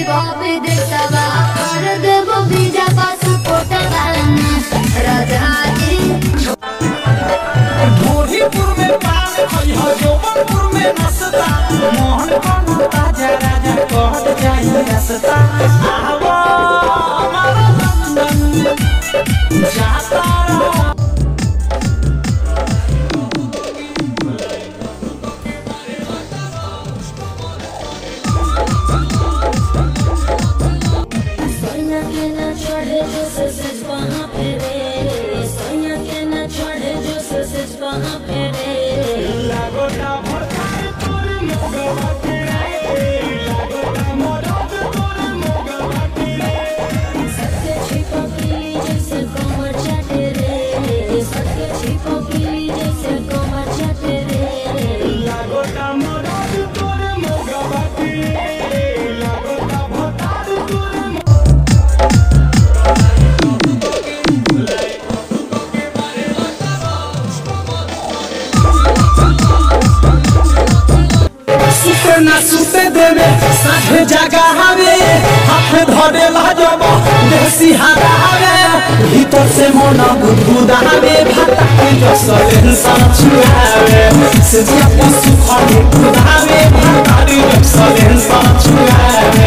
बाबे देशवा कर देबो वीजा पासपोर्ट राजा जी। भोजपुर में पान खइहा जौनपुर में नसता मोहन बनो ताजा राजा कहत जाई रसता आवा हमारा लंदन जाता ना सुते देवे साथे जगह हवे हाथ धरे लाजब देसी हरावे भीतर से मन गुदगुदावे भाता के जसले छुआवे से जिया सुख गुदावे भाता के जसले छुआवे